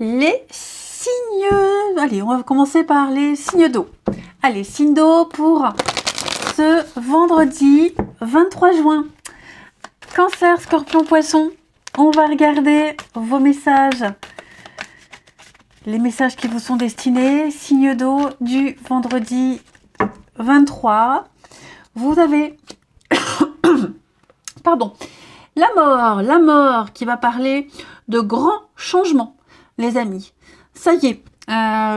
les signes. Allez, on va commencer par les signes d'eau. Allez, signe d'eau pour ce vendredi 23 juin. Cancer, Scorpion, Poisson. On va regarder vos messages. Les messages qui vous sont destinés. Signe d'eau du vendredi 23. Vous avez... Pardon. La mort qui va parler de grands changements, les amis. Ça y est,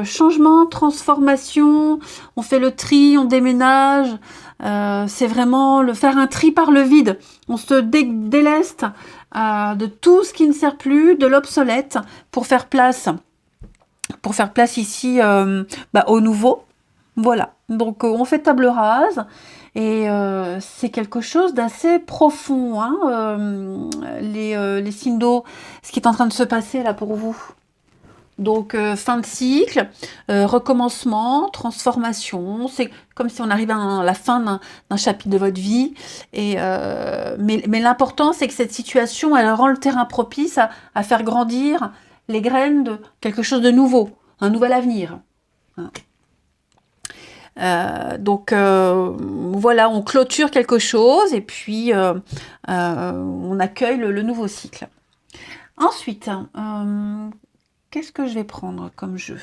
changement, transformation, on fait le tri, on déménage, c'est vraiment faire un tri par le vide. On se déleste de tout ce qui ne sert plus, de l'obsolète, pour faire place ici au nouveau. Voilà, donc on fait table rase. Et c'est quelque chose d'assez profond, hein, les signes d'eau, ce qui est en train de se passer là pour vous. Donc fin de cycle, recommencement, transformation, c'est comme si on arrivait à la fin d'un chapitre de votre vie. Et, mais l'important, c'est que cette situation, elle rend le terrain propice à faire grandir les graines de quelque chose de nouveau, un nouvel avenir. Hein. Donc voilà, on clôture quelque chose et puis on accueille le nouveau cycle. Ensuite, qu'est-ce que je vais prendre comme jeu?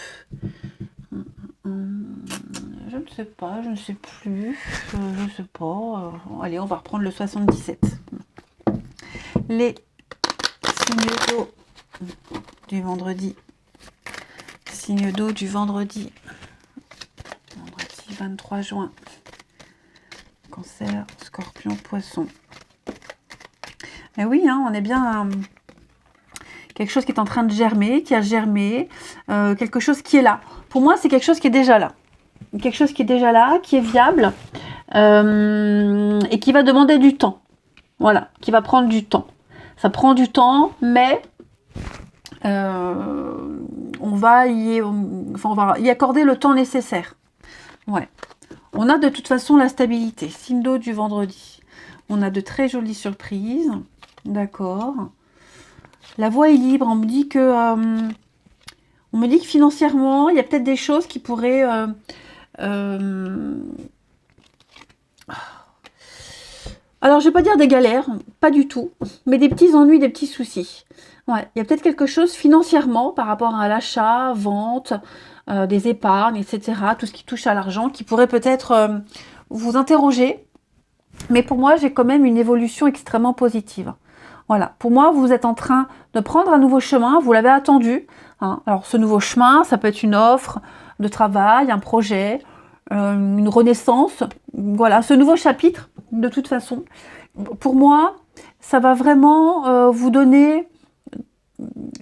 Je ne sais pas, je ne sais plus, je ne sais pas. Allez, on va reprendre le 77. Les signes d'eau du vendredi. Signes d'eau du vendredi. 23 juin. Cancer, Scorpion, Poisson. Et oui, hein, on est bien quelque chose qui est en train de germer, qui a germé, quelque chose qui est là. Pour moi, c'est quelque chose qui est déjà là. Quelque chose qui est déjà là, qui est viable et qui va demander du temps. Voilà, qui va prendre du temps. Ça prend du temps, mais on va y accorder le temps nécessaire. Ouais. On a de toute façon la stabilité. Signe d'eau du vendredi. On a de très jolies surprises. D'accord. La voie est libre. On me dit que financièrement, il y a peut-être des choses qui pourraient... Alors, je ne vais pas dire des galères, pas du tout, mais des petits ennuis, des petits soucis. Ouais, il y a peut-être quelque chose financièrement par rapport à l'achat, vente, des épargnes, etc. Tout ce qui touche à l'argent, qui pourrait peut-être vous interroger. Mais pour moi, j'ai quand même une évolution extrêmement positive. Voilà, pour moi, vous êtes en train de prendre un nouveau chemin, vous l'avez attendu. Hein. Alors, ce nouveau chemin, ça peut être une offre de travail, un projet, une renaissance. Voilà, ce nouveau chapitre, de toute façon. Pour moi, ça va vraiment vous donner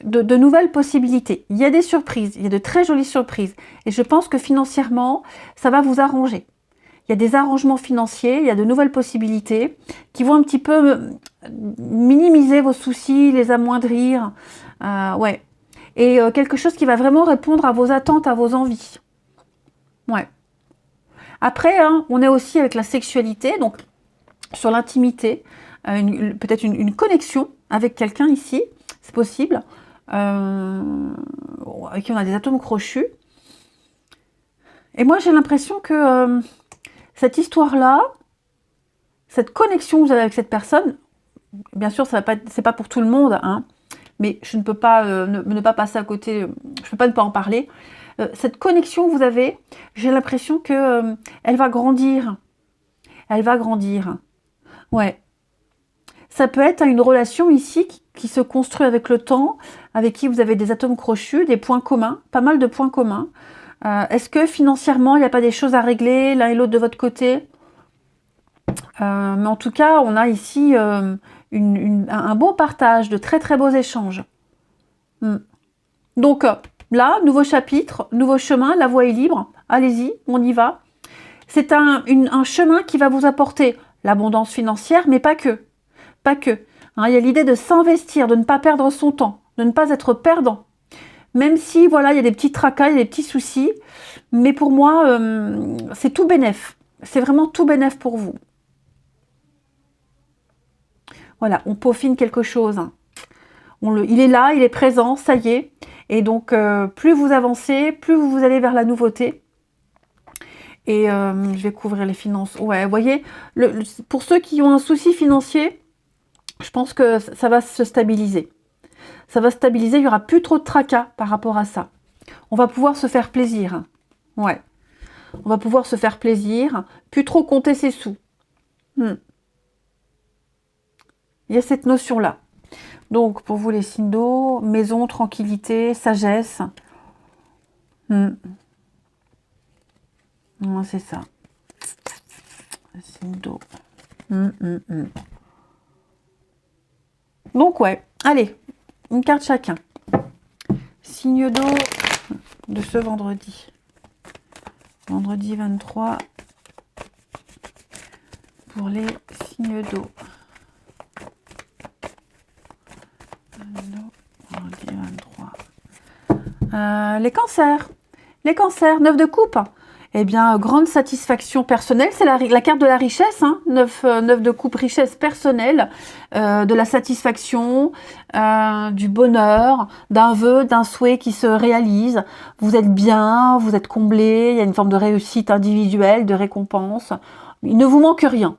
de nouvelles possibilités. Il y a des surprises, il y a de très jolies surprises. Et je pense que financièrement, ça va vous arranger. Il y a des arrangements financiers, il y a de nouvelles possibilités qui vont un petit peu minimiser vos soucis, les amoindrir. Ouais. Et quelque chose qui va vraiment répondre à vos attentes, à vos envies. Ouais. Après, hein, on est aussi avec la sexualité, donc sur l'intimité, peut-être une connexion avec quelqu'un ici, c'est possible, avec qui on a des atomes crochus. Et moi, j'ai l'impression que cette histoire-là, cette connexion que vous avez avec cette personne, bien sûr, c'est pas pour tout le monde, hein, mais je ne peux pas ne pas passer à côté, je ne peux pas ne pas en parler. Cette connexion que vous avez, j'ai l'impression que elle va grandir. Elle va grandir. Ouais. Ça peut être une relation ici qui se construit avec le temps, avec qui vous avez des atomes crochus, des points communs, pas mal de points communs. Est-ce que financièrement, il n'y a pas des choses à régler l'un et l'autre de votre côté? Mais en tout cas, on a ici un beau partage, de très très beaux échanges. Donc là, nouveau chapitre, nouveau chemin, la voie est libre. Allez-y, on y va. C'est un chemin qui va vous apporter l'abondance financière, mais pas que. Pas que. Hein, il y a l'idée de s'investir, de ne pas perdre son temps, de ne pas être perdant. Même si, voilà, il y a des petits tracas, il y a des petits soucis. Mais pour moi, c'est tout bénef. C'est vraiment tout bénef pour vous. Voilà, on peaufine quelque chose. Il est là, il est présent, ça y est. Et donc, plus vous avancez, plus vous allez vers la nouveauté. Et je vais couvrir les finances. Ouais, vous voyez, pour ceux qui ont un souci financier, je pense que ça va se stabiliser. Ça va se stabiliser, il n'y aura plus trop de tracas par rapport à ça. On va pouvoir se faire plaisir. Ouais. On va pouvoir se faire plaisir, plus trop compter ses sous. Il y a cette notion-là. Donc, pour vous les signes d'eau, maison, tranquillité, sagesse. Ouais, c'est ça. Signe d'eau. Donc, ouais. Allez, une carte chacun. Signe d'eau de ce vendredi. Vendredi 23. Pour les signes d'eau. Vendredi 23. Les cancers. Les cancers, 9 de coupe. Eh bien, grande satisfaction personnelle, c'est la carte de la richesse, hein, 9 de coupe, richesse personnelle, de la satisfaction, du bonheur, d'un vœu, d'un souhait qui se réalise. Vous êtes bien, vous êtes comblé, il y a une forme de réussite individuelle, de récompense. Il ne vous manque rien.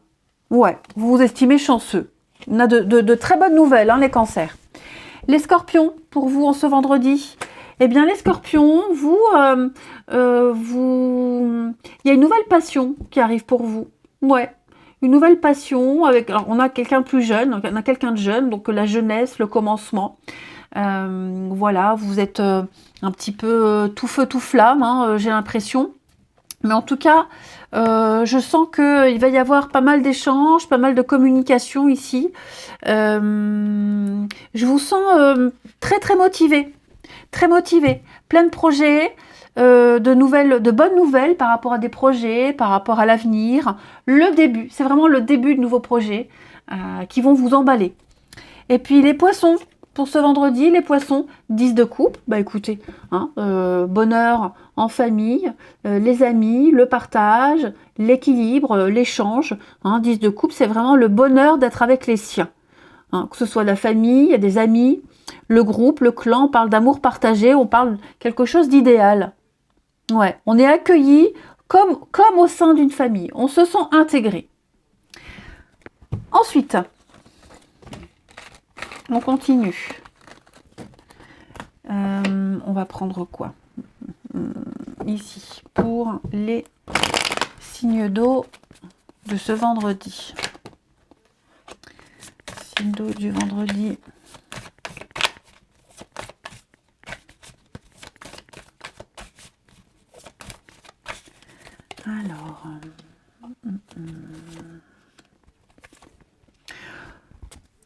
Ouais, vous vous estimez chanceux. On a de très bonnes nouvelles, hein, les cancers. Les scorpions, pour vous, en ce vendredi. Eh bien, les scorpions, il y a une nouvelle passion qui arrive pour vous. Ouais, une nouvelle passion. Alors, on a quelqu'un plus jeune, on a quelqu'un de jeune, donc la jeunesse, le commencement. Voilà, vous êtes un petit peu tout feu, tout flamme, hein, j'ai l'impression. Mais en tout cas, je sens qu'il va y avoir pas mal d'échanges, pas mal de communication ici. Je vous sens très, très motivé. Très motivé, plein de projets, de bonnes nouvelles par rapport à des projets, par rapport à l'avenir. Le début, c'est vraiment le début de nouveaux projets qui vont vous emballer. Et puis les poissons, pour ce vendredi, les poissons, 10 de coupe. Bah écoutez, hein, bonheur en famille, les amis, le partage, l'équilibre, l'échange. 10 de coupe, c'est vraiment le bonheur d'être avec les siens. Hein, que ce soit la famille, des amis, le groupe, le clan, on parle d'amour partagé, on parle quelque chose d'idéal. Ouais, on est accueilli comme au sein d'une famille, on se sent intégré. Ensuite, on continue. On va prendre quoi ici pour les signes d'eau de ce vendredi. Signe d'eau du vendredi. Alors,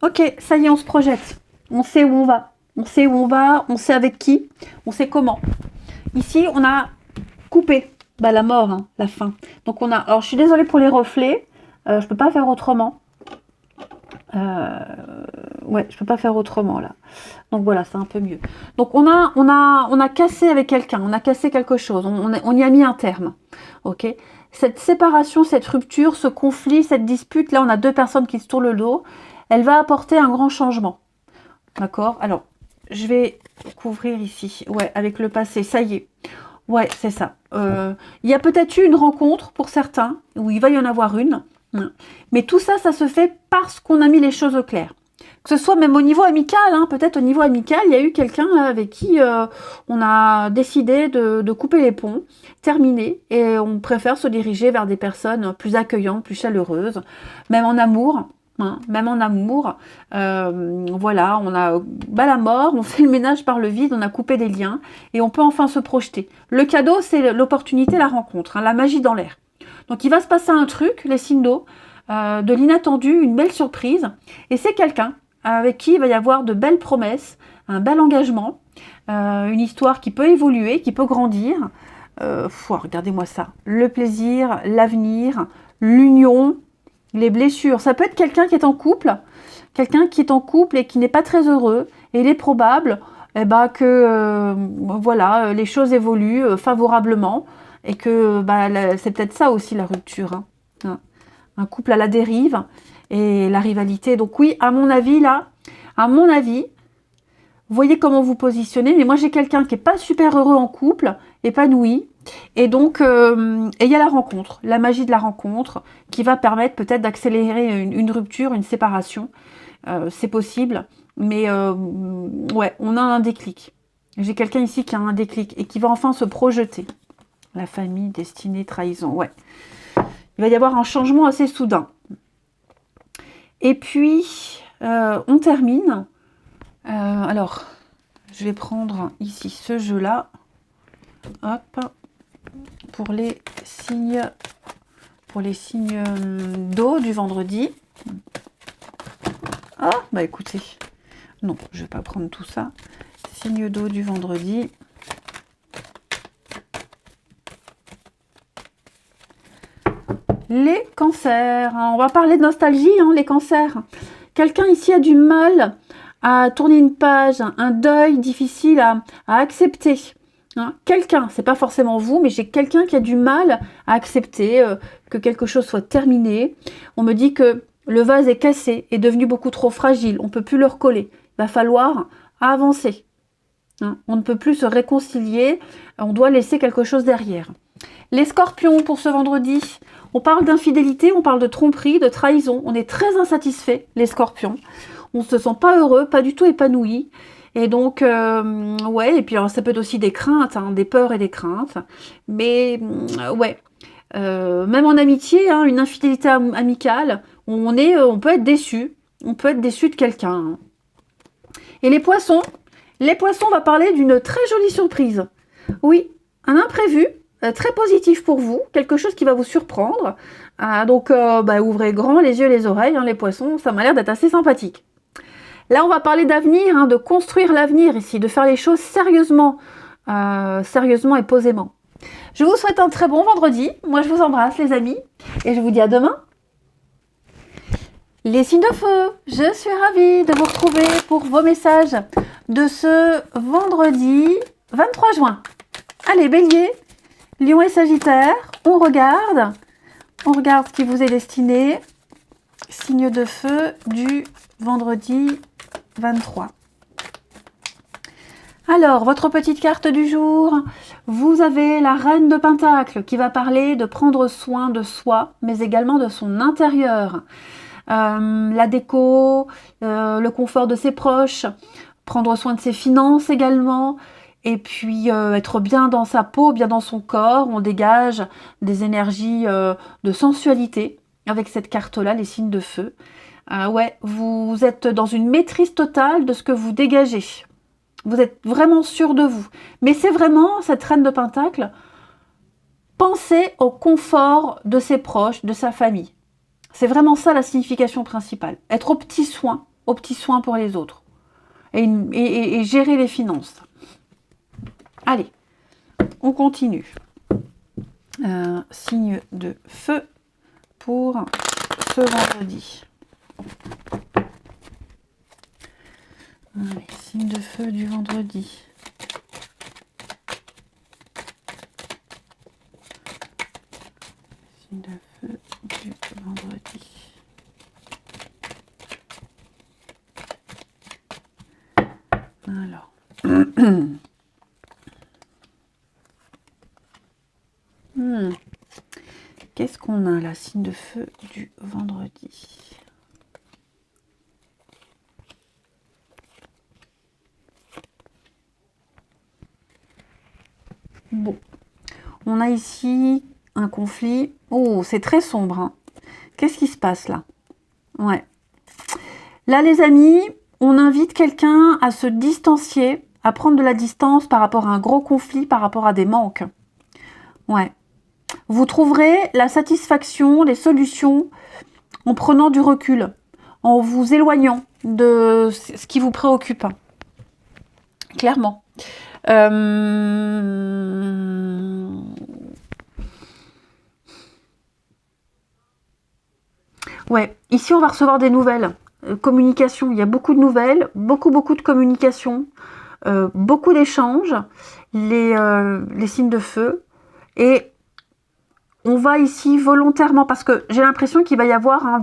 ok, ça y est, on se projette. On sait où on va. On sait où on va, on sait avec qui, on sait comment. Ici, on a coupé la mort, hein, la fin. Donc, on a... Alors, je suis désolée pour les reflets. Je peux pas faire autrement. Ouais, je peux pas faire autrement, là. Donc, voilà, c'est un peu mieux. Donc, on a cassé avec quelqu'un. On a cassé quelque chose. On y a mis un terme. Ok. Cette séparation, cette rupture, ce conflit, cette dispute, là, on a deux personnes qui se tournent le dos. Elle va apporter un grand changement. D'accord? Alors, je vais couvrir ici. Ouais, avec le passé, ça y est. Ouais, c'est ça. Il y a peut-être eu une rencontre pour certains, où il va y en avoir une. Mais tout ça, ça se fait parce qu'on a mis les choses au clair. Que ce soit même au niveau amical, hein, peut-être au niveau amical, il y a eu quelqu'un avec qui on a décidé de couper les ponts, terminer, et on préfère se diriger vers des personnes plus accueillantes, plus chaleureuses, même en amour. Hein, même en amour, voilà, on a la mort, on fait le ménage par le vide, on a coupé des liens et on peut enfin se projeter. Le cadeau, c'est l'opportunité, la rencontre, hein, la magie dans l'air. Donc il va se passer un truc, les signes d'eau, de l'inattendu, une belle surprise, et c'est quelqu'un avec qui il va y avoir de belles promesses, un bel engagement, une histoire qui peut évoluer, qui peut grandir. Regardez-moi ça, le plaisir, l'avenir, l'union, les blessures. Ça peut être quelqu'un qui est en couple et qui n'est pas très heureux, et il est probable que voilà, les choses évoluent favorablement, et que c'est peut-être ça aussi la rupture, hein. Un couple à la dérive et la rivalité. Donc oui, à mon avis, voyez comment vous positionnez. Mais moi, j'ai quelqu'un qui n'est pas super heureux en couple, épanoui. Et donc, il y a la rencontre, la magie de la rencontre, qui va permettre peut-être d'accélérer une rupture, une séparation. C'est possible. Mais ouais, on a un déclic. J'ai quelqu'un ici qui a un déclic et qui va enfin se projeter. La famille, destinée, trahison, ouais. Il va y avoir un changement assez soudain. Et puis, on termine. Alors, je vais prendre ici ce jeu-là. Hop. Pour les signes d'eau du vendredi. Ah, bah écoutez. Non, je ne vais pas prendre tout ça. Signe d'eau du vendredi. Les cancers. On va parler de nostalgie, hein, les cancers. Quelqu'un ici a du mal à tourner une page, un deuil difficile à accepter. Hein. Quelqu'un, c'est pas forcément vous, mais j'ai quelqu'un qui a du mal à accepter que quelque chose soit terminé. On me dit que le vase est cassé, est devenu beaucoup trop fragile, on ne peut plus le recoller. Il va falloir avancer. Hein. On ne peut plus se réconcilier, on doit laisser quelque chose derrière. Les scorpions pour ce vendredi, on parle d'infidélité, on parle de tromperie, de trahison. On est très insatisfait, les scorpions. On ne se sent pas heureux, pas du tout épanoui. Et donc, ouais, et puis alors, ça peut être aussi des craintes, hein, des peurs et des craintes. Mais, ouais, même en amitié, hein, une infidélité amicale, on peut être déçu. On peut être déçu de quelqu'un. Hein. Et les poissons, on va parler d'une très jolie surprise. Oui, un imprévu, très positif pour vous, quelque chose qui va vous surprendre. Donc, bah, ouvrez grand les yeux et les oreilles, hein, les poissons, ça m'a l'air d'être assez sympathique. Là, on va parler d'avenir, hein, de construire l'avenir ici, de faire les choses sérieusement et posément. Je vous souhaite un très bon vendredi. Moi, je vous embrasse, les amis, et je vous dis à demain. Les signes de feu, je suis ravie de vous retrouver pour vos messages de ce vendredi 23 juin. Allez, Bélier, Lion et Sagittaire, on regarde ce qui vous est destiné. Signe de feu du vendredi 23. Alors, votre petite carte du jour, vous avez la Reine de Pentacle qui va parler de prendre soin de soi, mais également de son intérieur. La déco, le confort de ses proches, prendre soin de ses finances également, et puis être bien dans sa peau, bien dans son corps. On dégage des énergies de sensualité avec cette carte-là, les signes de feu. Ouais, vous êtes dans une maîtrise totale de ce que vous dégagez. Vous êtes vraiment sûr de vous. Mais c'est vraiment, cette Reine de Pentacle, pensez au confort de ses proches, de sa famille. C'est vraiment ça la signification principale. Être aux petits soins pour les autres. Et gérer les finances. Allez, on continue. Signe de feu pour ce vendredi. Allez, signe de feu du vendredi. Signe de feu du vendredi. Alors. Qu'est-ce qu'on a là? Signe de feu du vendredi. Bon. On a ici un conflit. Oh, c'est très sombre. Hein. Qu'est-ce qui se passe là? Ouais. Là, les amis, on invite quelqu'un à se distancier, à prendre de la distance par rapport à un gros conflit, par rapport à des manques. Ouais. Vous trouverez la satisfaction, les solutions en prenant du recul, en vous éloignant de ce qui vous préoccupe. Clairement. Ouais, ici on va recevoir des nouvelles. Communication, il y a beaucoup de nouvelles, beaucoup de communication, beaucoup d'échanges, les signes de feu. Et on va ici volontairement, parce que j'ai l'impression qu'il va y avoir hein,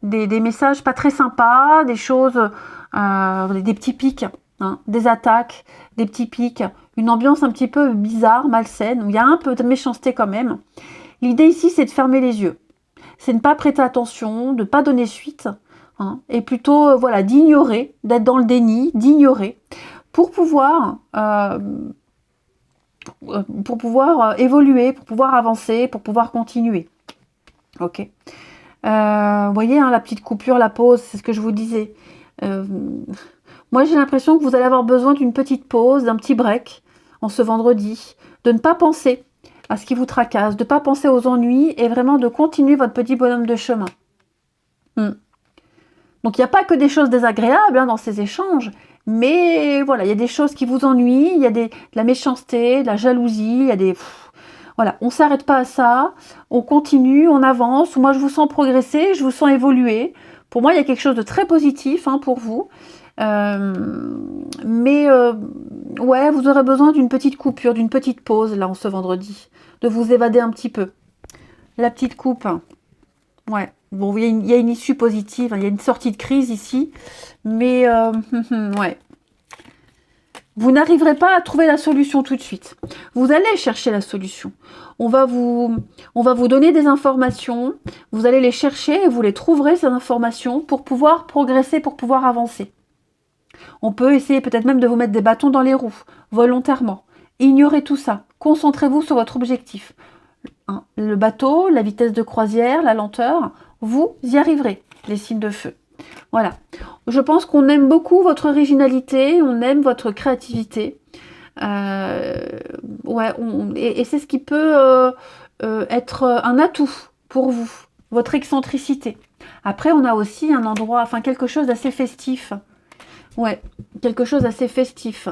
des messages pas très sympas, des choses, des petits pics. hein, des attaques, des petits pics, une ambiance un petit peu bizarre, malsaine, où il y a un peu de méchanceté quand même. L'idée ici, c'est de fermer les yeux. C'est de ne pas prêter attention, de ne pas donner suite, hein, et plutôt voilà, d'ignorer, d'être dans le déni, d'ignorer, pour pouvoir évoluer, pour pouvoir avancer, pour pouvoir continuer. Ok. Vous voyez, hein, la petite coupure, la pause, c'est ce que je vous disais. Moi, j'ai l'impression que vous allez avoir besoin d'une petite pause, d'un petit break en ce vendredi, de ne pas penser à ce qui vous tracasse, de ne pas penser aux ennuis et vraiment de continuer votre petit bonhomme de chemin. Donc, il n'y a pas que des choses désagréables hein, dans ces échanges, mais voilà, il y a des choses qui vous ennuient, il y a de la méchanceté, de la jalousie, il y a des... Voilà, on ne s'arrête pas à ça, on continue, on avance. Moi, je vous sens progresser, je vous sens évoluer. Pour moi, il y a quelque chose de très positif hein, pour vous. Ouais, vous aurez besoin d'une petite coupure, d'une petite pause, là, en ce vendredi. De vous évader un petit peu. La petite coupe. Ouais. Bon, il y a une issue positive, hein, il y a une sortie de crise ici. Mais, ouais. Vous n'arriverez pas à trouver la solution tout de suite. Vous allez chercher la solution. On va vous donner des informations. Vous allez les chercher et vous les trouverez, ces informations, pour pouvoir progresser, pour pouvoir avancer. On peut essayer peut-être même de vous mettre des bâtons dans les roues, volontairement. Ignorez tout ça. Concentrez-vous sur votre objectif. Hein, le bateau, la vitesse de croisière, la lenteur, vous y arriverez, les signes de feu. Voilà. Je pense qu'on aime beaucoup votre originalité, on aime votre créativité. Ouais, et c'est ce qui peut être un atout pour vous, votre excentricité. Après, on a aussi un endroit, enfin quelque chose d'assez festif. Ouais, quelque chose d'assez festif.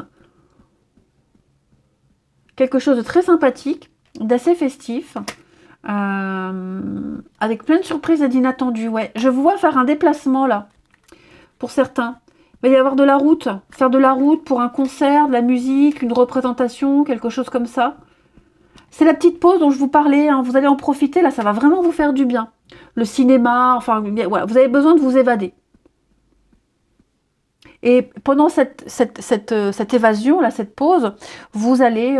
Quelque chose de très sympathique, d'assez festif. Avec plein de surprises et d'inattendues. Ouais, je vous vois faire un déplacement là. Pour certains. Il va y avoir de la route. Faire de la route pour un concert, de la musique, une représentation, quelque chose comme ça. C'est la petite pause dont je vous parlais. Hein. Vous allez en profiter. Là, ça va vraiment vous faire du bien. Le cinéma, enfin, voilà, vous avez besoin de vous évader. Et pendant cette évasion, là, cette pause, vous allez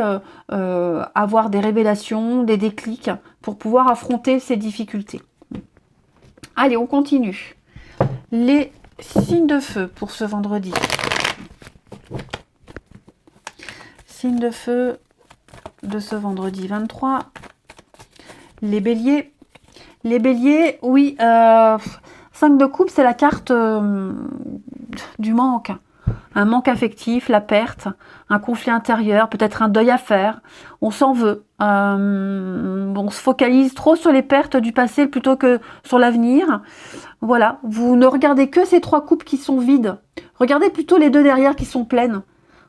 avoir des révélations, des déclics pour pouvoir affronter ces difficultés. Allez, on continue. Les signes de feu pour ce vendredi. Signe de feu de ce vendredi 23. Les béliers. Les béliers, oui, 5 de coupe, c'est la carte du manque. Un manque affectif, la perte, un conflit intérieur, peut-être un deuil à faire. On s'en veut. On se focalise trop sur les pertes du passé plutôt que sur l'avenir. Voilà, vous ne regardez que ces 3 coupes qui sont vides. Regardez plutôt les 2 derrière qui sont pleines.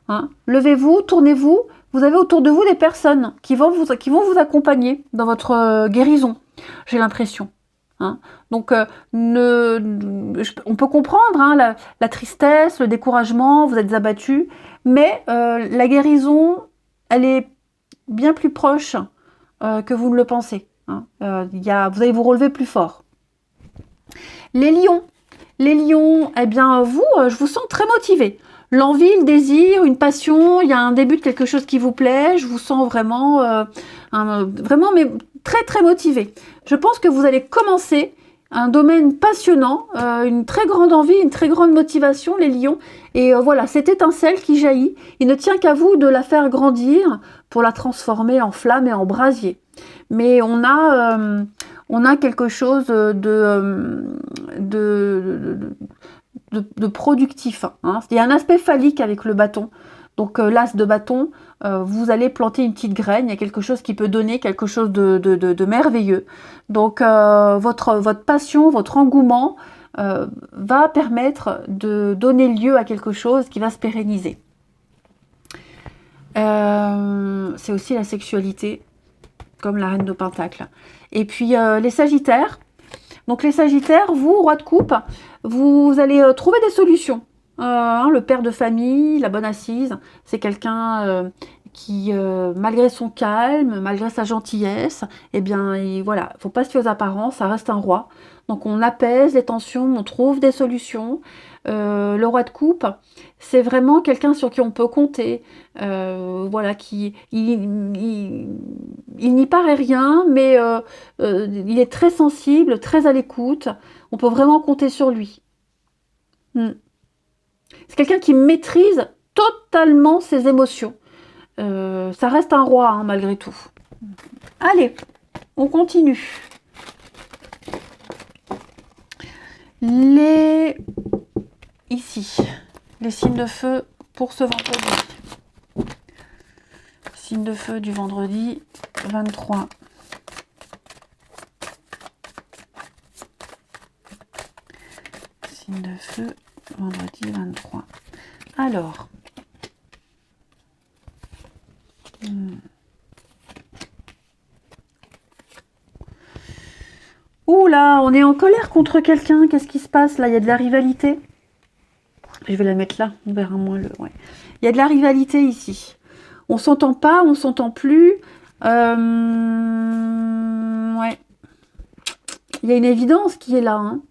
Hein. Levez-vous, tournez-vous. Vous avez autour de vous des personnes qui vont vous accompagner dans votre guérison, j'ai l'impression. Hein. Donc, on peut comprendre hein, la tristesse, le découragement, vous êtes abattu, mais la guérison, elle est bien plus proche que vous ne le pensez. Hein. Vous allez vous relever plus fort. Les lions, eh bien vous, je vous sens très motivé. L'envie, le désir, une passion, il y a un début de quelque chose qui vous plaît, je vous sens vraiment, vraiment mais très très motivé. Je pense que vous allez commencer un domaine passionnant, une très grande envie, une très grande motivation, les lions. Et voilà, cette étincelle qui jaillit, il ne tient qu'à vous de la faire grandir pour la transformer en flamme et en brasier. Mais on a quelque chose de productif. Hein. Il y a un aspect phallique avec le bâton. Donc l'as de bâton, vous allez planter une petite graine, il y a quelque chose qui peut donner quelque chose de merveilleux. Donc votre passion, votre engouement va permettre de donner lieu à quelque chose qui va se pérenniser. C'est aussi la sexualité, comme la reine de Pentacle. Et puis les Sagittaires. Donc les Sagittaires, vous, roi de coupe, vous allez trouver des solutions. Le père de famille, la bonne assise, c'est quelqu'un qui, malgré son calme, malgré sa gentillesse, eh bien, voilà, faut pas se fier aux apparences, ça reste un roi. Donc on apaise les tensions, on trouve des solutions. Le roi de coupe, c'est vraiment quelqu'un sur qui on peut compter. Voilà, il n'y paraît rien, mais il est très sensible, très à l'écoute. On peut vraiment compter sur lui. Hmm. C'est quelqu'un qui maîtrise totalement ses émotions. Ça reste un roi, hein, malgré tout. Allez, on continue. Ici, les signes de feu pour ce vendredi. Signe de feu du vendredi 23. Signe de feu, vendredi 23. Alors. Ouh là, on est en colère contre quelqu'un. Qu'est-ce qui se passe là? Il y a de la rivalité. Je vais la mettre là, on verra moins le... Ouais. Il y a de la rivalité ici. On s'entend pas, on s'entend plus. Ouais. Il y a une évidence qui est là. Hein.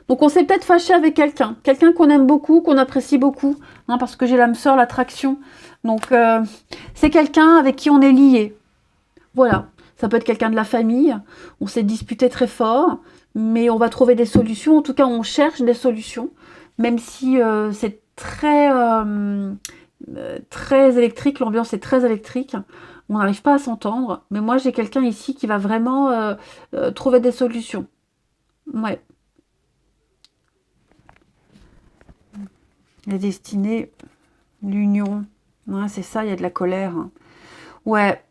Donc on s'est peut-être fâché avec quelqu'un. Quelqu'un qu'on aime beaucoup, qu'on apprécie beaucoup. Hein, parce que j'ai l'âme sœur, l'attraction. Donc c'est quelqu'un avec qui on est lié. Voilà. Ça peut être quelqu'un de la famille. On s'est disputé très fort. Mais on va trouver des solutions. En tout cas, on cherche des solutions. Même si c'est très électrique, l'ambiance est très électrique, on n'arrive pas à s'entendre, mais moi j'ai quelqu'un ici qui va vraiment trouver des solutions. Ouais. La destinée, l'union, ouais, c'est ça, il y a de la colère. Hein. Ouais,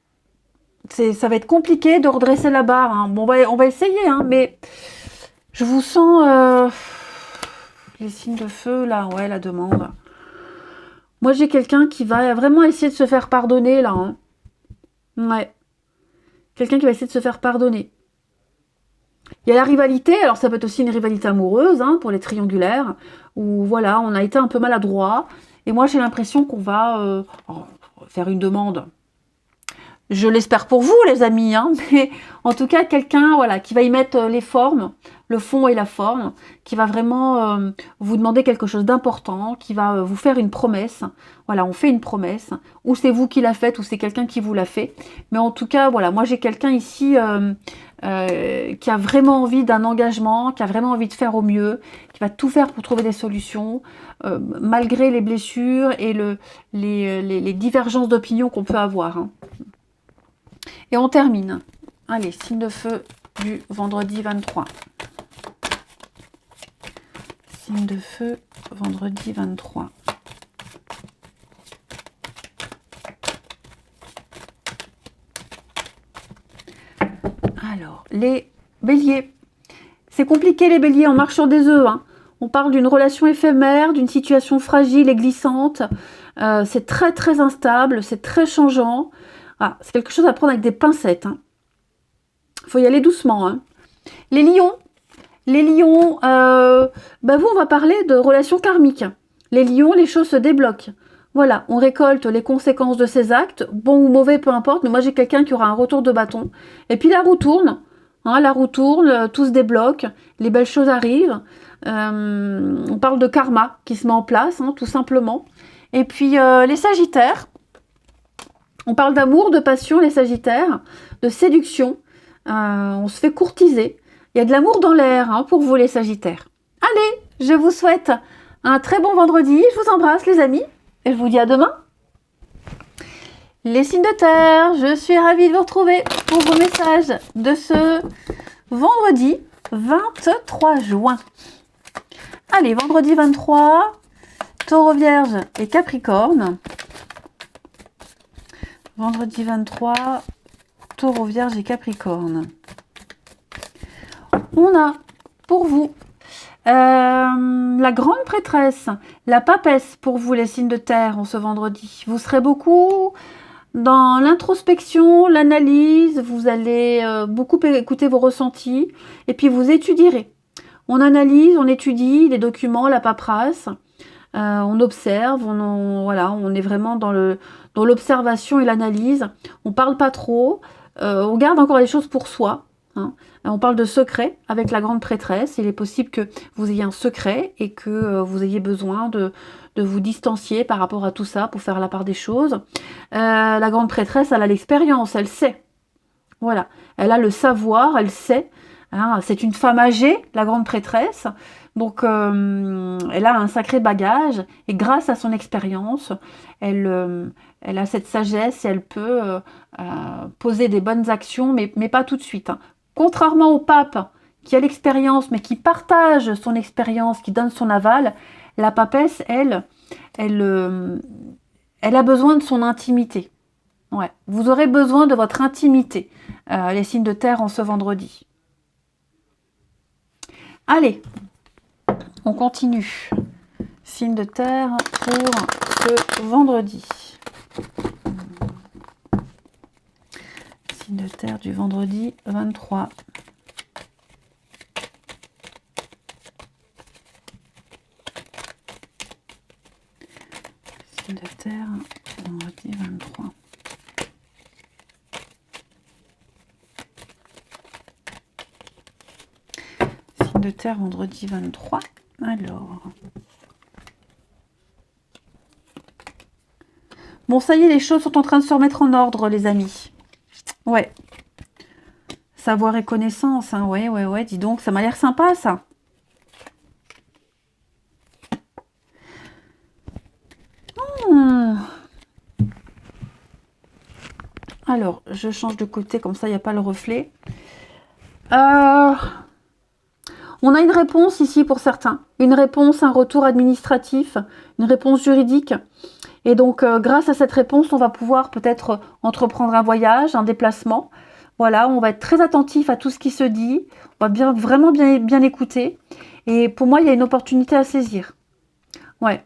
ça va être compliqué de redresser la barre. Hein. Bon, on va essayer, hein, mais je vous sens... les signes de feu, là, ouais, la demande. Moi, j'ai quelqu'un qui va vraiment essayer de se faire pardonner, là. Hein. Ouais. Quelqu'un qui va essayer de se faire pardonner. Il y a la rivalité, alors ça peut être aussi une rivalité amoureuse, hein, pour les triangulaires, où, voilà, on a été un peu maladroit. Et moi, j'ai l'impression qu'on va faire une demande. Je l'espère pour vous, les amis, hein, mais en tout cas, quelqu'un voilà, qui va y mettre les formes, le fond et la forme, qui va vraiment vous demander quelque chose d'important, qui va vous faire une promesse. Voilà, on fait une promesse, ou c'est vous qui la faites, ou c'est quelqu'un qui vous l'a fait. Mais en tout cas, voilà, moi j'ai quelqu'un ici qui a vraiment envie d'un engagement, qui a vraiment envie de faire au mieux, qui va tout faire pour trouver des solutions, malgré les blessures et les divergences d'opinion qu'on peut avoir. Hein. Et on termine. Allez, signe de feu du vendredi 23. Signe de feu, vendredi 23. Alors, les béliers. C'est compliqué les béliers, on marche sur des œufs. Hein. On parle d'une relation éphémère, d'une situation fragile et glissante. C'est très très instable, c'est très changeant. Ah, c'est quelque chose à prendre avec des pincettes. Hein. Faut y aller doucement. Hein. Les lions, vous, on va parler de relations karmiques. Les lions, les choses se débloquent. Voilà, on récolte les conséquences de ces actes, bon ou mauvais, peu importe, mais moi j'ai quelqu'un qui aura un retour de bâton. Et puis la roue tourne, tout se débloque, les belles choses arrivent. On parle de karma qui se met en place, hein, tout simplement. Et puis les sagittaires, on parle d'amour, de passion, les sagittaires, de séduction. On se fait courtiser. Il y a de l'amour dans l'air hein, pour vous les sagittaires. Allez, je vous souhaite un très bon vendredi. Je vous embrasse les amis. Et je vous dis à demain. Les signes de terre, je suis ravie de vous retrouver pour vos messages de ce vendredi 23 juin. Allez, vendredi 23, Taureau, Vierge et Capricorne. Vendredi 23, Taureau, Vierge et Capricorne. On a pour vous la grande prêtresse, la papesse pour vous les signes de terre en ce vendredi. Vous serez beaucoup dans l'introspection, l'analyse, vous allez beaucoup écouter vos ressentis et puis vous étudierez. On analyse, on étudie les documents, la paperasse, on observe, on est vraiment dans l'observation et l'analyse. On parle pas trop, on garde encore les choses pour soi. hein. On parle de secret avec la grande prêtresse. Il est possible que vous ayez un secret et que vous ayez besoin de vous distancier par rapport à tout ça pour faire la part des choses. La grande prêtresse, elle a l'expérience, elle sait. Voilà, elle a le savoir, elle sait. Hein, c'est une femme âgée, la grande prêtresse. Donc, elle a un sacré bagage. Et grâce à son expérience, elle a cette sagesse et elle peut poser des bonnes actions, mais pas tout de suite. Hein. Contrairement au pape, qui a l'expérience, mais qui partage son expérience, qui donne son aval, la papesse, elle a besoin de son intimité. Ouais. Vous aurez besoin de votre intimité, les signes de terre en ce vendredi. Allez, on continue. Signe de terre pour ce vendredi. Signe de terre du vendredi 23. Signe de terre vendredi 23. Signe de terre vendredi 23. Alors. Bon, ça y est, les choses sont en train de se remettre en ordre, les amis. Ouais. Savoir et connaissance, hein. Ouais, dis donc, ça m'a l'air sympa, ça. Alors, je change de côté, comme ça, il n'y a pas le reflet. On a une réponse ici pour certains. Une réponse, un retour administratif, une réponse juridique. Et donc, grâce à cette réponse, on va pouvoir peut-être entreprendre un voyage, un déplacement. Voilà, on va être très attentif à tout ce qui se dit. On va vraiment bien écouter. Et pour moi, il y a une opportunité à saisir. Ouais.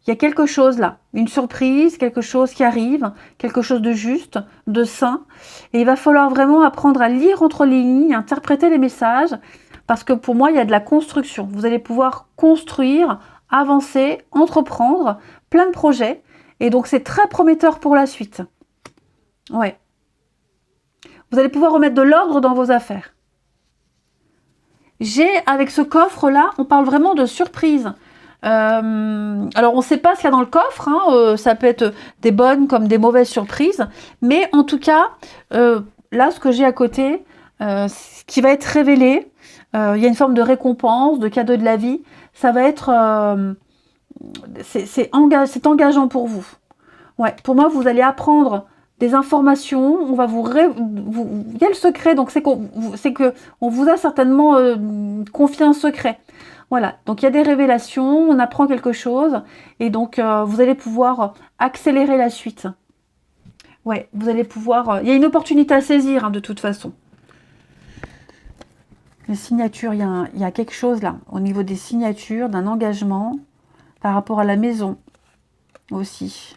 Il y a quelque chose là, une surprise, quelque chose qui arrive, quelque chose de juste, de sain. Et il va falloir vraiment apprendre à lire entre les lignes, interpréter les messages, parce que pour moi, il y a de la construction. Vous allez pouvoir construire, avancer, entreprendre plein de projets. Et donc, c'est très prometteur pour la suite. Ouais. Vous allez pouvoir remettre de l'ordre dans vos affaires. Avec ce coffre-là, on parle vraiment de surprise. Alors, on ne sait pas ce qu'il y a dans le coffre, hein, ça peut être des bonnes comme des mauvaises surprises, mais en tout cas, là, ce que j'ai à côté, ce qui va être révélé, il y a une forme de récompense, de cadeau de la vie, ça va être... c'est engageant pour vous. Ouais, pour moi, vous allez apprendre des informations, on va il y a le secret, donc c'est que on vous a certainement confié un secret. Voilà, donc il y a des révélations, on apprend quelque chose, et donc vous allez pouvoir accélérer la suite. Ouais, vous allez pouvoir... il y a une opportunité à saisir, hein, de toute façon. Les signatures, il y a quelque chose là, au niveau des signatures, d'un engagement, par rapport à la maison, aussi.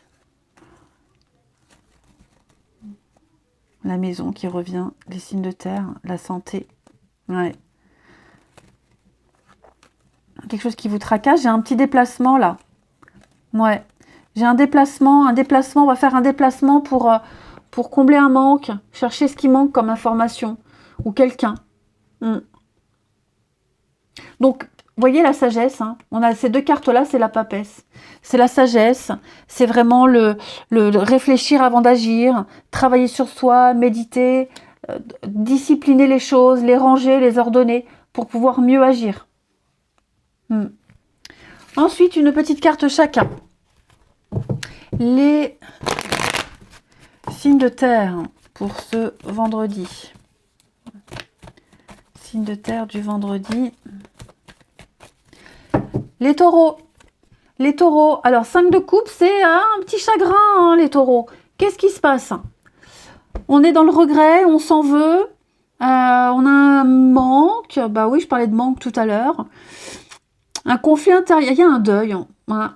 La maison qui revient, les signes de terre, la santé. Ouais. Quelque chose qui vous tracasse. J'ai un petit déplacement là. Ouais. J'ai un déplacement, on va faire un déplacement pour combler un manque, chercher ce qui manque comme information, ou quelqu'un. Donc, vous voyez la sagesse, hein, on a ces deux cartes-là, c'est la papesse. C'est la sagesse, c'est vraiment le réfléchir avant d'agir, travailler sur soi, méditer, discipliner les choses, les ranger, les ordonner, pour pouvoir mieux agir. Ensuite, une petite carte chacun. Les signes de terre pour ce vendredi. Signes de terre du vendredi. Les taureaux. Les taureaux. Alors, 5 de coupe, c'est un petit chagrin, hein, les taureaux. Qu'est-ce qui se passe? On est dans le regret, on s'en veut. On a un manque. Bah oui, je parlais de manque tout à l'heure. Un conflit intérieur. Il y a un deuil. Hein.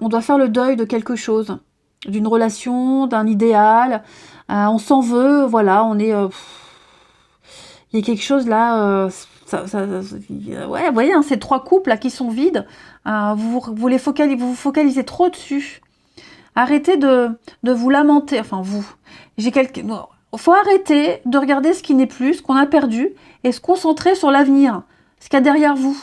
On doit faire le deuil de quelque chose. D'une relation, d'un idéal. On s'en veut. Voilà, on est... il y a quelque chose là... ouais, vous voyez, hein, ces 3 couples là qui sont vides, vous vous focalisez trop dessus. Arrêtez de vous lamenter. Enfin, vous. faut arrêter de regarder ce qui n'est plus, ce qu'on a perdu, et se concentrer sur l'avenir, ce qu'il y a derrière vous.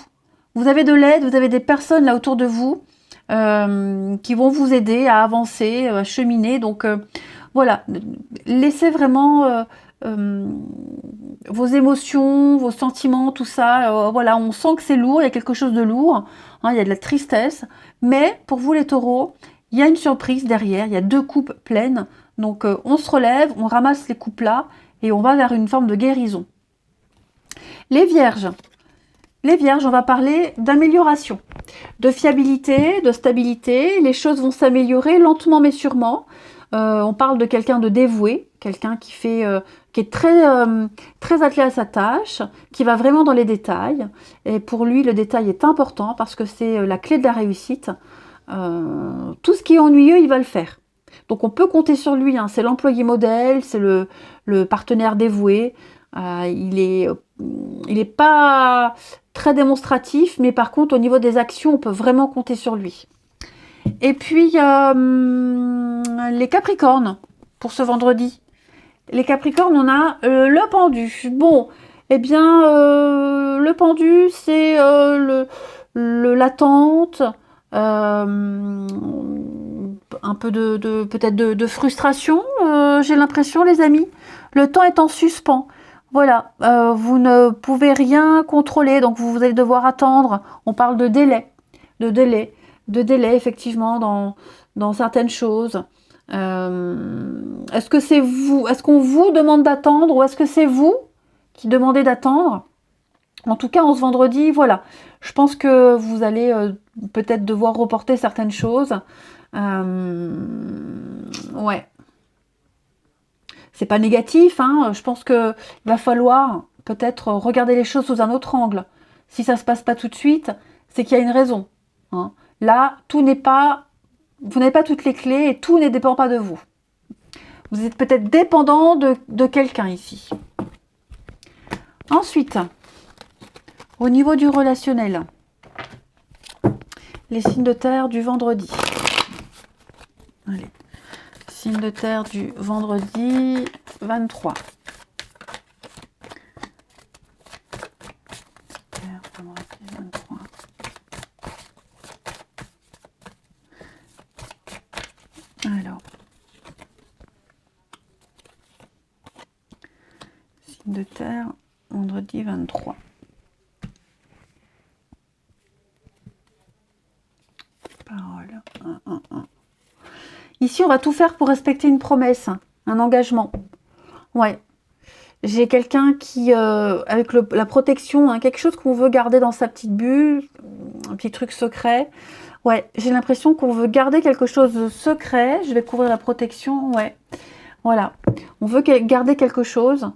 Vous avez de l'aide, vous avez des personnes là autour de vous qui vont vous aider à avancer, à cheminer. Donc voilà, laissez vraiment vos émotions, vos sentiments, tout ça. Voilà, on sent que c'est lourd, il y a quelque chose de lourd, hein, il y a de la tristesse. Mais pour vous les taureaux, il y a une surprise derrière, il y a 2 coupes pleines. Donc on se relève, on ramasse les coupes là et on va vers une forme de guérison. Les vierges. Les vierges, on va parler d'amélioration, de fiabilité, de stabilité. Les choses vont s'améliorer lentement mais sûrement. On parle de quelqu'un de dévoué, quelqu'un qui est très attelé à sa tâche, qui va vraiment dans les détails. Et pour lui, le détail est important parce que c'est la clé de la réussite. Tout ce qui est ennuyeux, il va le faire. Donc on peut compter sur lui, hein. C'est l'employé modèle, c'est le partenaire dévoué. Il est pas très démonstratif, mais par contre au niveau des actions, on peut vraiment compter sur lui. Et puis les Capricornes pour ce vendredi. Les Capricornes, on a le pendu. Bon, eh bien le pendu, c'est l'attente. Un peu peut-être de frustration, j'ai l'impression, les amis. Le temps est en suspens. Voilà, vous ne pouvez rien contrôler, donc vous allez devoir attendre. On parle de délai, effectivement, dans certaines choses. Est-ce que c'est vous, est-ce qu'on vous demande d'attendre ou est-ce que c'est vous qui demandez d'attendre? En tout cas, en ce vendredi, voilà. Je pense que vous allez peut-être devoir reporter certaines choses. Ouais. C'est pas négatif, hein. Je pense qu'il va falloir peut-être regarder les choses sous un autre angle. Si ça se passe pas tout de suite, c'est qu'il y a une raison, hein. Là, vous n'avez pas toutes les clés et tout ne dépend pas de vous. Vous êtes peut-être dépendant de quelqu'un ici. Ensuite, au niveau du relationnel, les signes de terre du vendredi. Allez. Signe de terre du vendredi 23. Terre, vendredi 23. Alors. Signe de terre, vendredi 23. Parole. 1, 1, 1. Ici, on va tout faire pour respecter une promesse, un engagement. Ouais. J'ai quelqu'un qui, avec la protection, hein, quelque chose qu'on veut garder dans sa petite bulle, un petit truc secret. Ouais, j'ai l'impression qu'on veut garder quelque chose de secret. Je vais couvrir la protection, ouais. Voilà. On veut garder quelque chose.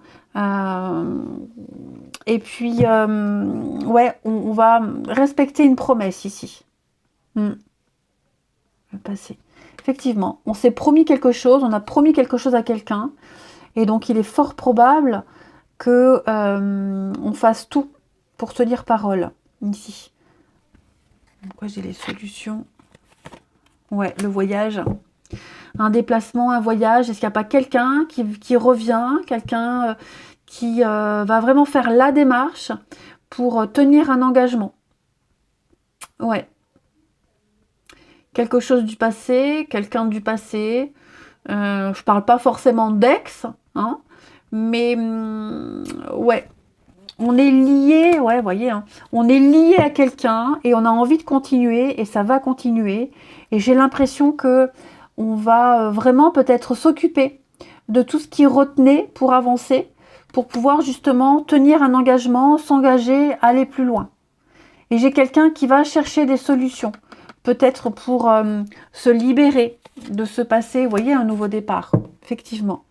Et puis, ouais, on va respecter une promesse ici. Le passé. Effectivement, on s'est promis quelque chose, on a promis quelque chose à quelqu'un, et donc il est fort probable que on fasse tout pour tenir parole, ici. Pourquoi j'ai les solutions? Ouais, le voyage. Un déplacement, un voyage, est-ce qu'il n'y a pas quelqu'un qui revient, quelqu'un qui va vraiment faire la démarche pour tenir un engagement? Ouais. Quelque chose du passé, quelqu'un du passé. Je parle pas forcément d'ex, hein, mais ouais, on est lié, ouais, voyez, hein, on est lié à quelqu'un et on a envie de continuer et ça va continuer. Et j'ai l'impression que on va vraiment peut-être s'occuper de tout ce qui retenait pour avancer, pour pouvoir justement tenir un engagement, s'engager, aller plus loin. Et j'ai quelqu'un qui va chercher des solutions. Peut-être pour se libérer de ce passé, vous voyez, un nouveau départ, effectivement.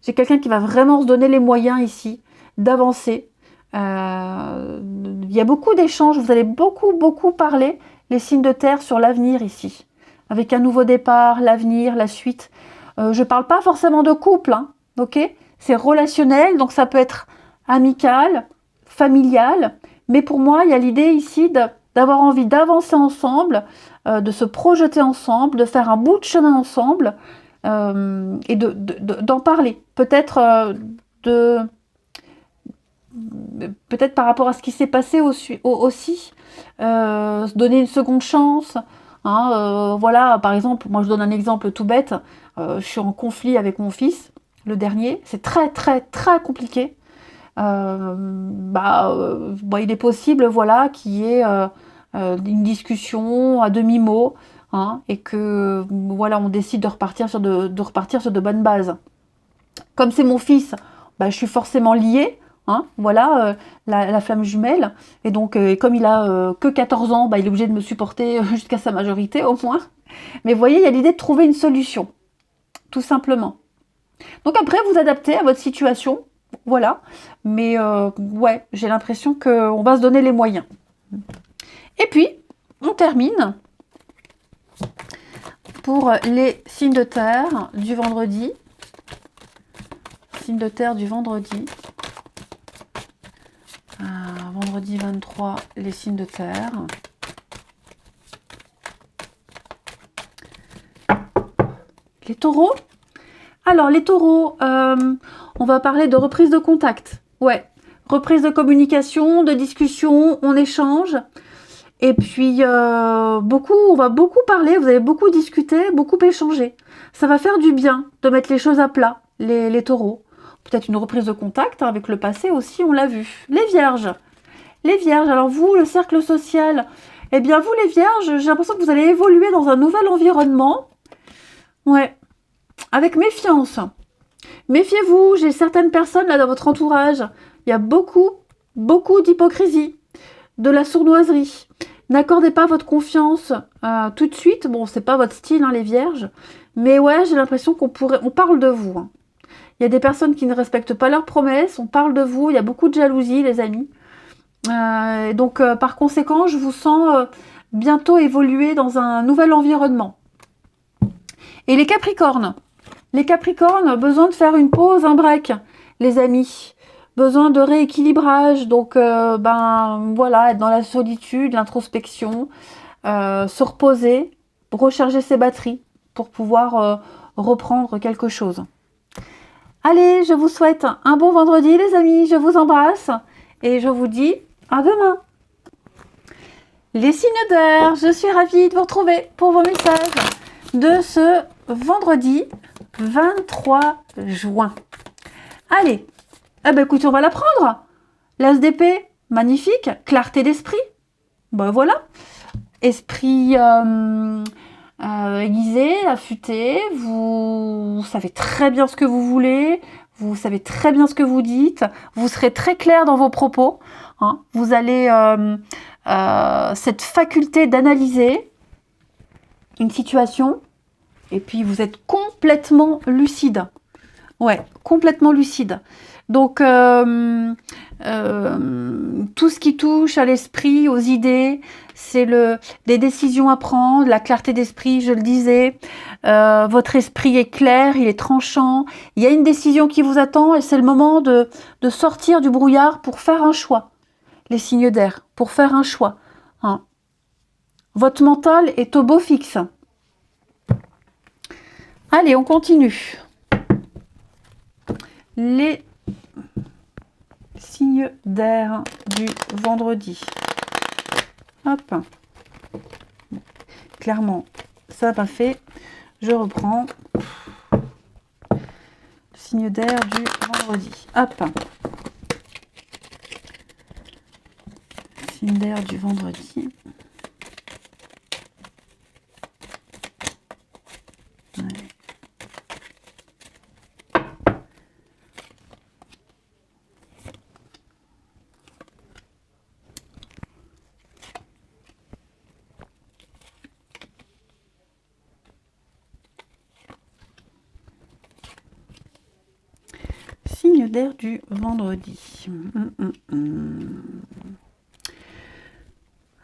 J'ai quelqu'un qui va vraiment se donner les moyens ici d'avancer. Il y a beaucoup d'échanges, vous allez beaucoup parler, les signes de terre, sur l'avenir ici. Avec un nouveau départ, l'avenir, la suite. Je ne parle pas forcément de couple, hein, ok? C'est relationnel, donc ça peut être amical, familial. Mais pour moi, il y a l'idée ici d'avoir envie d'avancer ensemble, de se projeter ensemble, de faire un bout de chemin ensemble, et d'en parler. Peut-être peut-être par rapport à ce qui s'est passé aussi, se donner une seconde chance. Hein, voilà, par exemple, moi je donne un exemple tout bête. Je suis en conflit avec mon fils, le dernier. C'est très très très compliqué. Il est possible, voilà, qu'il y ait une discussion à demi-mot, hein, et que voilà, on décide de repartir sur de bonnes bases. Comme c'est mon fils, je suis forcément liée, hein, voilà, la flamme jumelle. Et donc, comme il a que 14 ans, il est obligé de me supporter jusqu'à sa majorité au moins. Mais vous voyez, il y a l'idée de trouver une solution, tout simplement. Donc après, vous adaptez à votre situation, voilà. Mais ouais, j'ai l'impression qu'on va se donner les moyens. Et puis, on termine pour les signes de terre du vendredi. Signes de terre du vendredi. Vendredi 23, les signes de terre. Les taureaux. Alors, les taureaux, on va parler de reprise de contact. Ouais, reprise de communication, de discussion, on échange. Et puis, on va beaucoup parler, vous allez beaucoup discuter, beaucoup échanger. Ça va faire du bien de mettre les choses à plat, les taureaux. Peut-être une reprise de contact avec le passé aussi, on l'a vu. Les vierges. Les vierges, alors vous, le cercle social, eh bien vous les vierges, j'ai l'impression que vous allez évoluer dans un nouvel environnement. Ouais, avec méfiance. Méfiez-vous, j'ai certaines personnes là dans votre entourage. Il y a beaucoup d'hypocrisie, de la sournoiserie. N'accordez pas votre confiance tout de suite. Bon, c'est pas votre style, hein, les vierges. Mais ouais, j'ai l'impression on parle de vous. Hein. Il y a des personnes qui ne respectent pas leurs promesses. On parle de vous. Il y a beaucoup de jalousie, les amis. Donc, par conséquent, je vous sens bientôt évoluer dans un nouvel environnement. Et les Capricornes. Les Capricornes, besoin de faire une pause, un break, les amis. Besoin de rééquilibrage. Donc, voilà, être dans la solitude, l'introspection, se reposer, recharger ses batteries pour pouvoir reprendre quelque chose. Allez, je vous souhaite un bon vendredi, les amis. Je vous embrasse et je vous dis à demain. Les signes d'air, je suis ravie de vous retrouver pour vos messages de ce vendredi 23 juin. Allez, écoutez, on va la prendre. L'as d'épée, magnifique. Clarté d'esprit. Voilà. Esprit aiguisé, affûté. Vous savez très bien ce que vous voulez. Vous savez très bien ce que vous dites. Vous serez très clair dans vos propos. Hein. Vous allez cette faculté d'analyser une situation. Et puis, vous êtes complètement lucide. Ouais, complètement lucide. Donc, tout ce qui touche à l'esprit, aux idées, c'est des décisions à prendre, la clarté d'esprit, je le disais. Votre esprit est clair, il est tranchant. Il y a une décision qui vous attend et c'est le moment de sortir du brouillard pour faire un choix. Les signes d'air, pour faire un choix. Hein. Votre mental est au beau fixe. Allez, on continue. Les signes d'air du vendredi. Hop. Clairement, ça n'a pas fait. Je reprends. Signe d'air du vendredi. Hop. Signe d'air du vendredi. Ouais. Signe d'air du vendredi.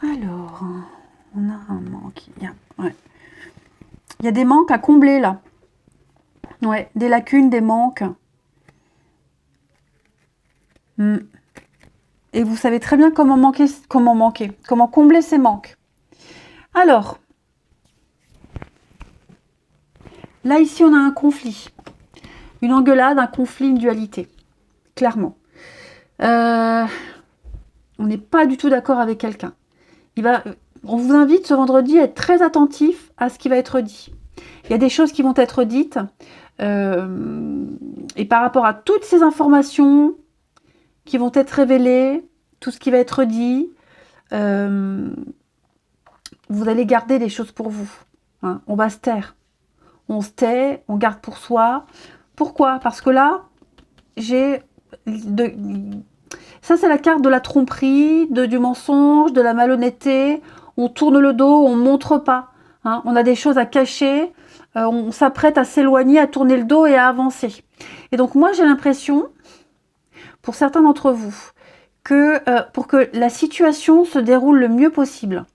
Alors, on a un manque. Il y a des manques à combler là. Ouais, des lacunes, des manques. Et vous savez très bien comment combler ces manques. Alors, Là, ici, on a un conflit. Une engueulade, un conflit, une dualité. Clairement. On n'est pas du tout d'accord avec quelqu'un. On vous invite ce vendredi à être très attentif à ce qui va être dit. Il y a des choses qui vont être dites. Et par rapport à toutes ces informations qui vont être révélées, tout ce qui va être dit, vous allez garder des choses pour vous. Hein. On va se taire. On se tait, on garde pour soi. Pourquoi? Parce que là, ça, c'est la carte de la tromperie, du mensonge, de la malhonnêteté. On tourne le dos, on ne montre pas. Hein. On a des choses à cacher. On s'apprête à s'éloigner, à tourner le dos et à avancer. Et donc, moi, j'ai l'impression, pour certains d'entre vous, que pour que la situation se déroule le mieux possible,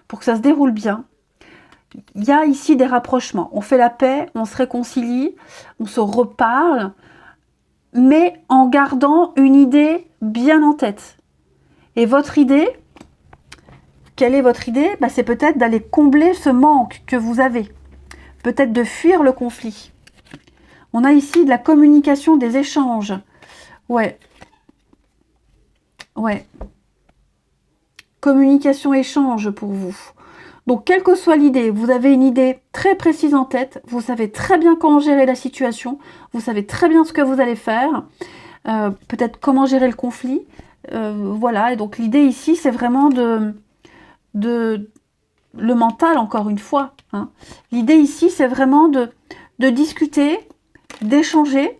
pour que ça se déroule bien, il y a ici des rapprochements. On fait la paix, on se réconcilie, on se reparle, mais en gardant une idée bien en tête. Et votre idée, quelle est votre idée? C'est peut-être d'aller combler ce manque que vous avez. Peut-être de fuir le conflit. On a ici de la communication, des échanges. Ouais. Ouais. Communication, échange pour vous. Donc, quelle que soit l'idée, vous avez une idée très précise en tête, vous savez très bien comment gérer la situation, vous savez très bien ce que vous allez faire, peut-être comment gérer le conflit. Voilà, et donc l'idée ici, c'est vraiment le mental, encore une fois. Hein. L'idée ici, c'est vraiment de discuter, d'échanger.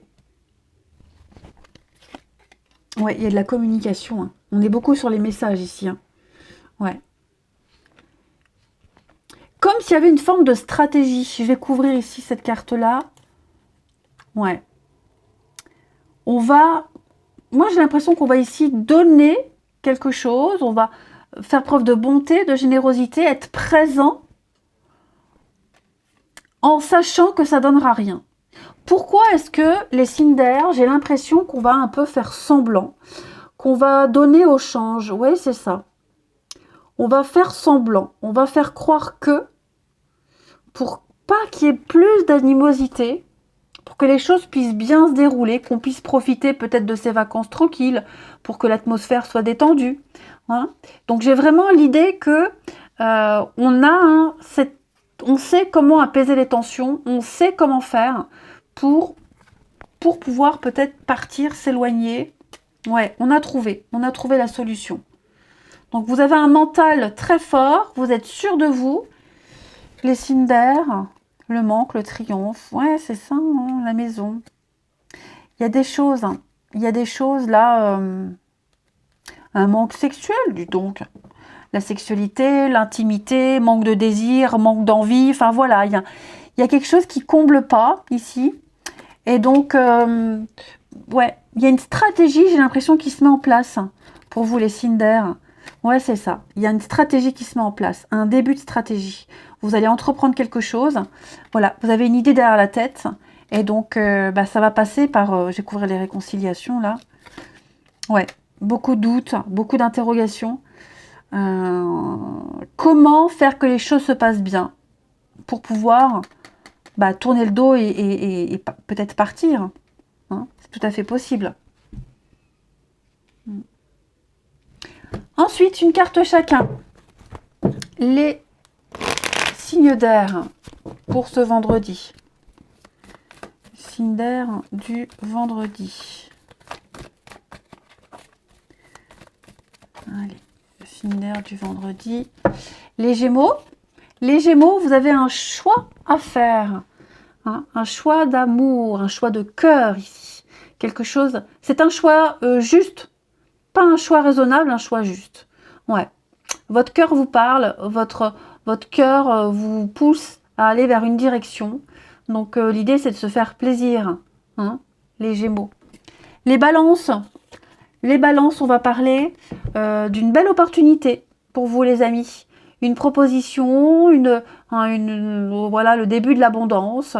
Ouais, il y a de la communication. Hein. On est beaucoup sur les messages ici. Hein. Ouais. Comme s'il y avait une forme de stratégie. Je vais couvrir ici cette carte-là. Ouais. Moi, j'ai l'impression qu'on va ici donner quelque chose. On va faire preuve de bonté, de générosité, être présent en sachant que ça ne donnera rien. Pourquoi est-ce que les signes d'air, j'ai l'impression qu'on va un peu faire semblant, qu'on va donner au change? Oui, c'est ça. On va faire semblant. On va faire croire que, pour pas qu'il y ait plus d'animosité, pour que les choses puissent bien se dérouler, qu'on puisse profiter peut-être de ces vacances tranquilles, pour que l'atmosphère soit détendue. Hein. Donc j'ai vraiment l'idée que on sait comment apaiser les tensions, on sait comment faire pour pouvoir peut-être partir, s'éloigner. Ouais, on a trouvé la solution. Donc vous avez un mental très fort, vous êtes sûr de vous. Les signes d'air, le manque, le triomphe, ouais, c'est ça, hein, la maison. Il y a des choses, hein. Il y a des choses là, un manque sexuel, dis donc. La sexualité, l'intimité, manque de désir, manque d'envie, enfin voilà, il y a quelque chose qui comble pas ici. Et donc, ouais, il y a une stratégie, j'ai l'impression, qui se met en place pour vous les signes d'air. Ouais, c'est ça. Il y a une stratégie qui se met en place, un début de stratégie. Vous allez entreprendre quelque chose. Voilà, vous avez une idée derrière la tête. Et donc, ça va passer par... je vais couvrir les réconciliations, là. Ouais, beaucoup de doutes, beaucoup d'interrogations. Comment faire que les choses se passent bien pour pouvoir tourner le dos et peut-être partir. Hein, c'est tout à fait possible. Ensuite, une carte chacun. Les signes d'air pour ce vendredi. Signes d'air du vendredi. Allez, le signe d'air du vendredi. Les Gémeaux. Les Gémeaux, vous avez un choix à faire. Hein, un choix d'amour, un choix de cœur ici. Quelque chose... C'est un choix juste. Pas un choix raisonnable, un choix juste. Ouais. Votre cœur vous parle, votre cœur vous pousse à aller vers une direction. Donc l'idée, c'est de se faire plaisir. Hein, les Gémeaux. Les Balances, on va parler d'une belle opportunité pour vous, les amis. Une proposition, voilà, le début de l'abondance,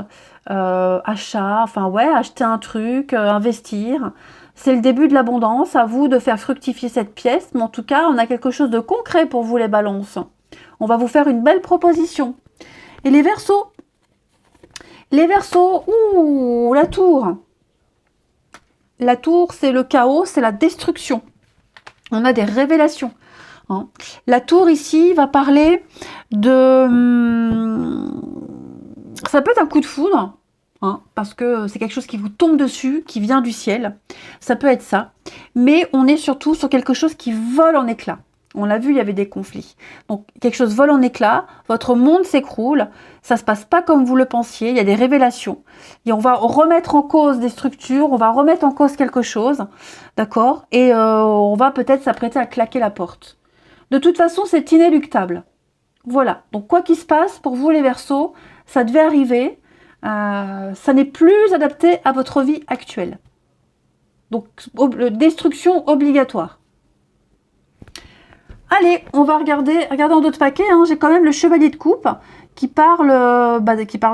achat, enfin ouais, acheter un truc, investir. C'est le début de l'abondance, à vous de faire fructifier cette pièce, mais en tout cas, on a quelque chose de concret pour vous, les Balances. On va vous faire une belle proposition. Et les Verseaux, Les Verseaux, ouh, la tour. La tour, c'est le chaos, c'est la destruction. On a des révélations. Hein. La tour ici va parler de... ça peut être un coup de foudre, hein, parce que c'est quelque chose qui vous tombe dessus, qui vient du ciel. Ça peut être ça. Mais on est surtout sur quelque chose qui vole en éclats. On l'a vu, il y avait des conflits. Donc, quelque chose vole en éclats, votre monde s'écroule, ça ne se passe pas comme vous le pensiez, il y a des révélations. Et on va remettre en cause des structures, on va remettre en cause quelque chose, d'accord? Et on va peut-être s'apprêter à claquer la porte. De toute façon, c'est inéluctable. Voilà. Donc, quoi qu'il se passe, pour vous les Verseaux, ça devait arriver. Ça n'est plus adapté à votre vie actuelle. Donc, destruction obligatoire. Allez, on va regarder dans d'autres paquets. Hein. J'ai quand même le chevalier de coupe qui parle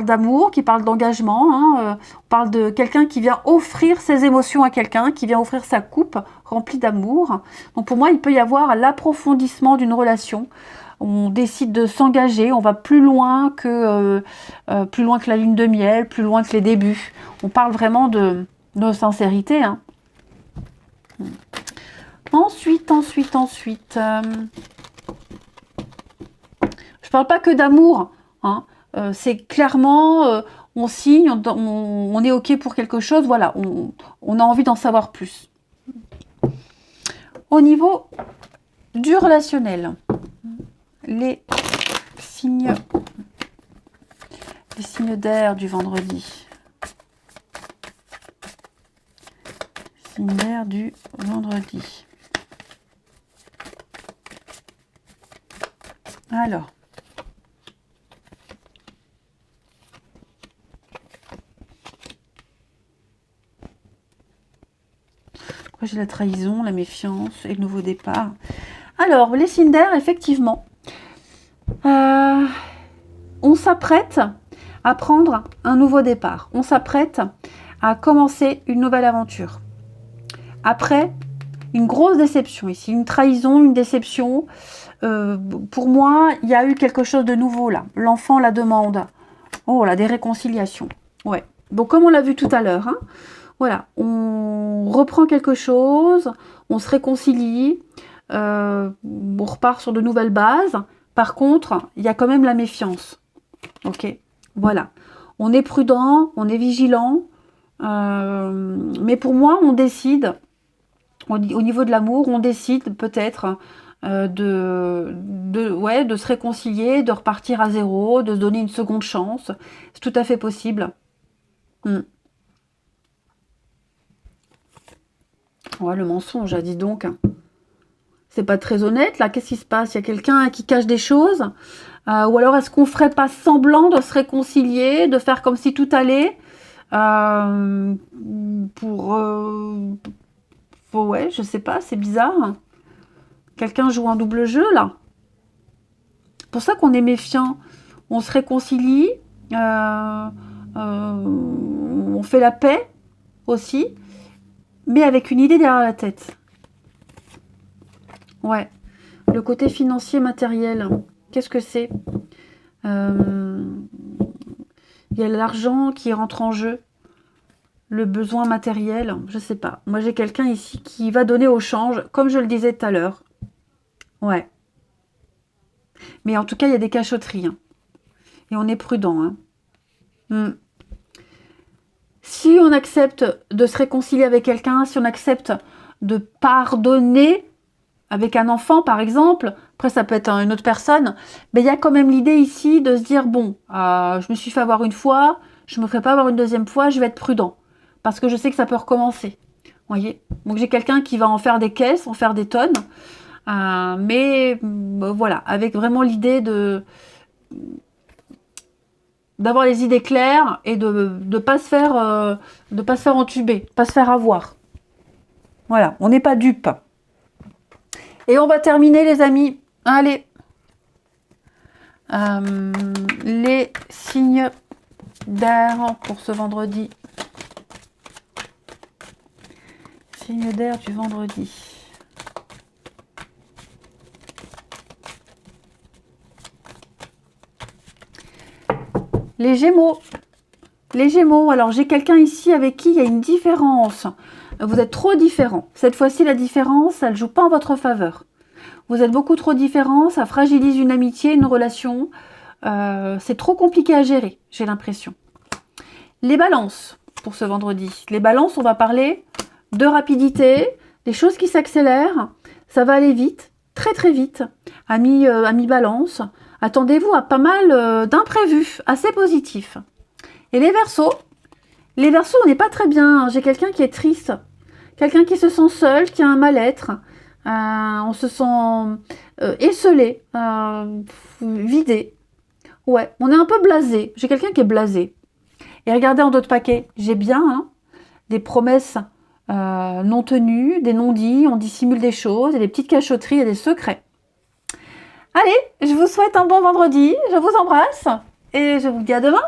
d'amour, qui parle d'engagement. Hein. On parle de quelqu'un qui vient offrir ses émotions à quelqu'un, qui vient offrir sa coupe remplie d'amour. Donc pour moi, il peut y avoir l'approfondissement d'une relation. On décide de s'engager, on va plus loin que la lune de miel, plus loin que les débuts. On parle vraiment de sincérité. Hein. Ensuite, je parle pas que d'amour, hein. C'est clairement, on signe, on est OK pour quelque chose, voilà, on a envie d'en savoir plus. Au niveau du relationnel, les signes d'air du vendredi. Signes d'air du vendredi. Alors, j'ai la trahison, la méfiance et le nouveau départ. Alors, les signes d'air, effectivement, on s'apprête à prendre un nouveau départ. On s'apprête à commencer une nouvelle aventure. Après, une grosse déception ici, une trahison, une déception. Pour moi, il y a eu quelque chose de nouveau là. L'enfant la demande. Oh là, des réconciliations. Ouais. Donc comme on l'a vu tout à l'heure, hein, voilà, on reprend quelque chose, on se réconcilie, on repart sur de nouvelles bases. Par contre, il y a quand même la méfiance. Ok, voilà. On est prudent, on est vigilant, mais pour moi, on décide, au niveau de l'amour, on décide peut-être de se réconcilier, de repartir à zéro, de se donner une seconde chance. C'est tout à fait possible. Ouais, le mensonge, dis donc. C'est pas très honnête, là. Qu'est-ce qui se passe? Il y a quelqu'un qui cache des choses? Ou alors, est-ce qu'on ferait pas semblant de se réconcilier, de faire comme si tout allait ouais, je sais pas, c'est bizarre. Quelqu'un joue un double jeu, là. C'est pour ça qu'on est méfiant. On se réconcilie, on fait la paix aussi, mais avec une idée derrière la tête. Ouais. Le côté financier, matériel, qu'est-ce que c'est? Il y a l'argent qui rentre en jeu, le besoin matériel, je sais pas. Moi, j'ai quelqu'un ici qui va donner au change, comme je le disais tout à l'heure. Ouais. Mais en tout cas, il y a des cachotteries. Hein. Et on est prudent. Hein. Si on accepte de se réconcilier avec quelqu'un, si on accepte de pardonner avec un enfant, par exemple, après ça peut être une autre personne, mais il y a quand même l'idée ici de se dire, bon, je me suis fait avoir une fois, je ne me ferai pas avoir une deuxième fois, je vais être prudent, parce que je sais que ça peut recommencer. Voyez. Donc j'ai quelqu'un qui va en faire des caisses, en faire des tonnes, mais voilà, avec vraiment l'idée d'avoir les idées claires et de pas se faire entuber, pas se faire avoir. Voilà, on n'est pas dupe. Et on va terminer, les amis. Allez. Les signes d'air pour ce vendredi. Signes d'air du vendredi. Les Gémeaux. Les Gémeaux, alors j'ai quelqu'un ici avec qui il y a une différence. Vous êtes trop différents. Cette fois-ci, la différence, elle ne joue pas en votre faveur. Vous êtes beaucoup trop différents, ça fragilise une amitié, une relation. C'est trop compliqué à gérer, j'ai l'impression. Les balances, pour ce vendredi. Les balances, on va parler de rapidité, des choses qui s'accélèrent. Ça va aller vite, très très vite. Amis balance, attendez-vous à pas mal d'imprévus, assez positifs. Et les Verseaux, on n'est pas très bien. J'ai quelqu'un qui est triste, quelqu'un qui se sent seul, qui a un mal-être. On se sent esselé, vidé. Ouais, on est un peu blasé. J'ai quelqu'un qui est blasé. Et regardez en d'autres paquets, j'ai bien des promesses non tenues, des non-dits, on dissimule des choses, et des petites cachotteries et des secrets. Allez, je vous souhaite un bon vendredi, je vous embrasse, et je vous dis à demain.